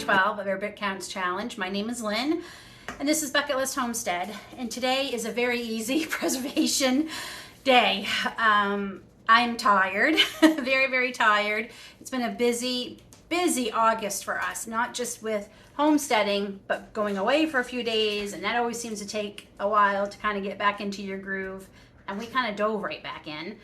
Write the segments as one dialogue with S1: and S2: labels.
S1: 12 of our Bit Counts Challenge. My name is Lynn, and this is Bucket List Homestead. And today is a very easy preservation day. I'm tired, very, very tired. It's been a busy August for us, not just with homesteading, but going away for a few days, and that always seems to take a while to kind of get back into your groove, and we kind of dove right back in.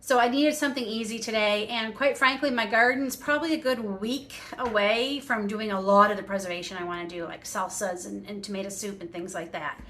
S1: So I needed something easy today, and quite frankly, my garden's probably a good week away from doing a lot of the preservation I want to do, like salsas and tomato soup and things like that.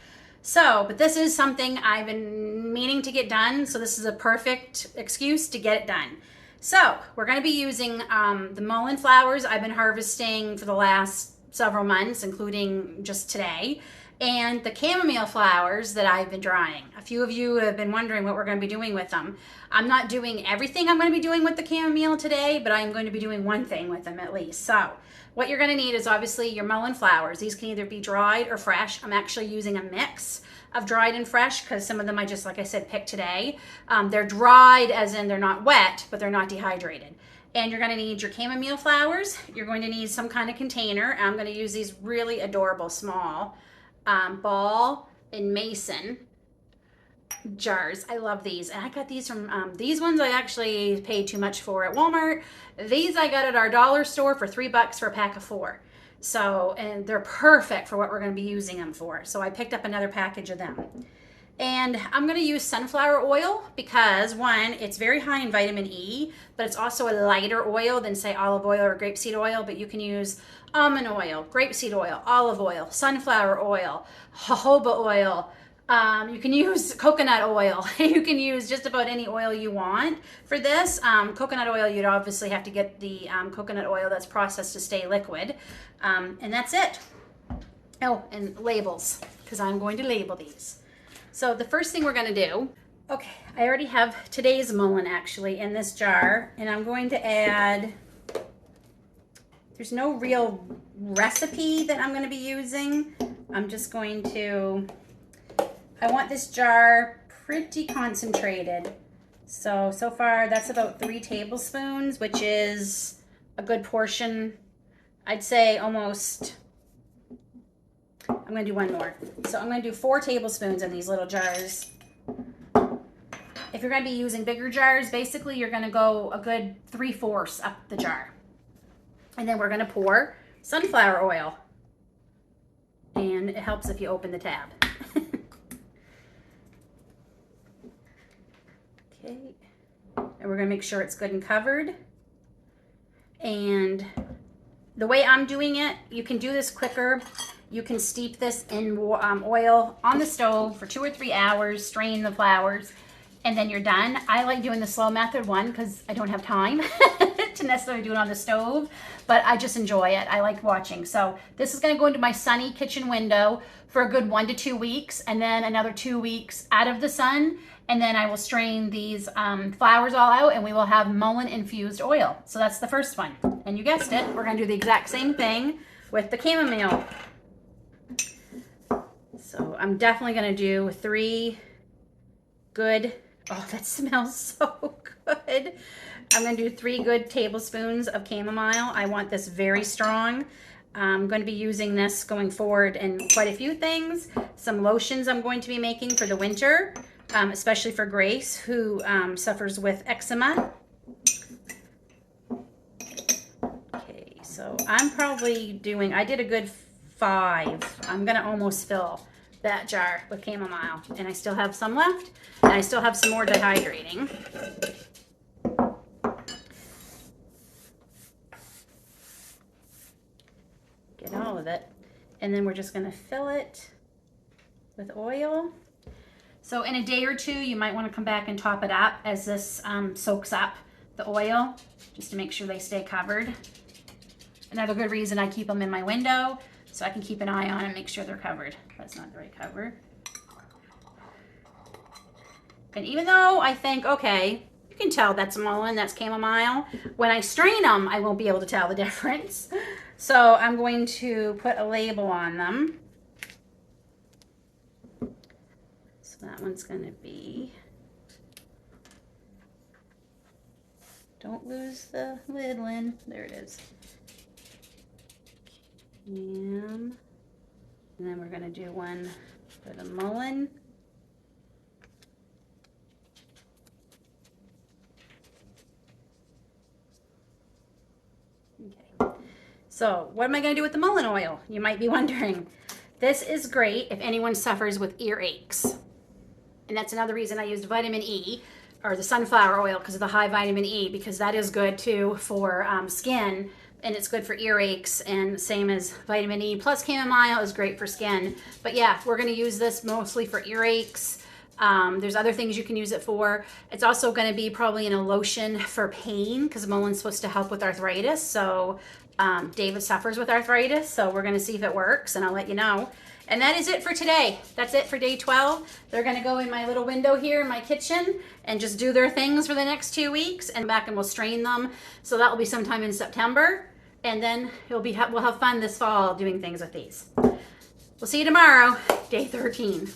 S1: So, but this is something I've been meaning to get done, so this is a perfect excuse to get it done. So, we're going to be using the mullen flowers I've been harvesting for the last several months, including just today, and the chamomile flowers that I've been drying. A few of you have been wondering what we're going to be doing with them. I'm not doing everything I'm going to be doing with the chamomile today, but I'm going to be doing one thing with them at least. So what you're going to need is obviously your mullen flowers. These can either be dried or fresh. I'm actually using a mix of dried and fresh because some of them I just, like I said, picked today. They're dried as in they're not wet, but they're not dehydrated. And you're going to need your chamomile flowers. You're going to need some kind of container. I'm going to use these really adorable small ball and mason jars. I love these, and I got these from these ones I actually paid too much for at Walmart. These I got at our dollar store for $3 for a pack of 4. So, and they're perfect for what we're going to be using them for. So I picked up another package of them. And I'm going to use sunflower oil because, one, it's very high in vitamin E, but it's also a lighter oil than, say, olive oil or grapeseed oil. But you can use almond oil, grapeseed oil, olive oil, sunflower oil, jojoba oil. You can use coconut oil. You can use just about any oil you want for this. Coconut oil, you'd obviously have to get the coconut oil that's processed to stay liquid. And that's it. Oh, and labels, because I'm going to label these. So the first thing we're going to do, okay, I already have today's mullen actually in this jar, and I'm going to add, there's no real recipe that I'm going to be using. I'm just going to, I want this jar pretty concentrated. So far that's about 3 tablespoons, which is a good portion. I'd say almost, I'm going to do one more. So I'm going to do 4 tablespoons in these little jars. If you're going to be using bigger jars, basically you're going to go a good 3/4 up the jar. And then we're going to pour sunflower oil. And it helps if you open the tab. Okay. And we're going to make sure it's good and covered. And the way I'm doing it, you can do this quicker. You can steep this in oil on the stove for 2 or 3 hours, strain the flowers, and then you're done. I like doing the slow method one because I don't have time to necessarily do it on the stove, but I just enjoy it. I like watching. So this is going to go into my sunny kitchen window for a good 1 to 2 weeks, and then another 2 weeks out of the sun, and then I will strain these flowers all out, and we will have mullen infused oil. So that's the first one. And you guessed it, we're going to do the exact same thing with the chamomile. So I'm definitely going to do 3 good, oh, that smells so good. I'm going to do 3 good tablespoons of chamomile. I want this very strong. I'm going to be using this going forward in quite a few things. Some lotions I'm going to be making for the winter, especially for Grace, who suffers with eczema. Okay, so I'm probably doing, I did a good 5. I'm going to almost fill that jar with chamomile, and I still have some left, and I still have some more dehydrating. Get all of it, and then we're just going to fill it with oil. So in a day or 2 you might want to come back and top it up as this soaks up the oil, just to make sure they stay covered. Another good reason I keep them in my window, so I can keep an eye on and make sure they're covered. That's not the right cover. And even though I think, okay, you can tell that's mullen, that's chamomile, when I strain them, I won't be able to tell the difference. So I'm going to put a label on them. So that one's going to be, don't lose the lid, Lynn. There it is. And then we're going to do one for the mullen. Okay. So what am I going to do with the mullen oil? You might be wondering. This is great if anyone suffers with earaches. And that's another reason I used vitamin E or the sunflower oil, because of the high vitamin E, because that is good too for skin, and it's good for earaches, and same as vitamin E plus chamomile is great for skin. But yeah, we're going to use this mostly for earaches. There's other things you can use it for. It's also going to be probably in a lotion for pain, because mullen's supposed to help with arthritis. So David suffers with arthritis, so we're going to see if it works, and I'll let you know. And that is it for today. That's it for day 12. They're going to go in my little window here in my kitchen and just do their things for the next 2 weeks, and back and we'll strain them. So that will be sometime in September, and then we'll have fun this fall doing things with these. We'll see you tomorrow, day 13.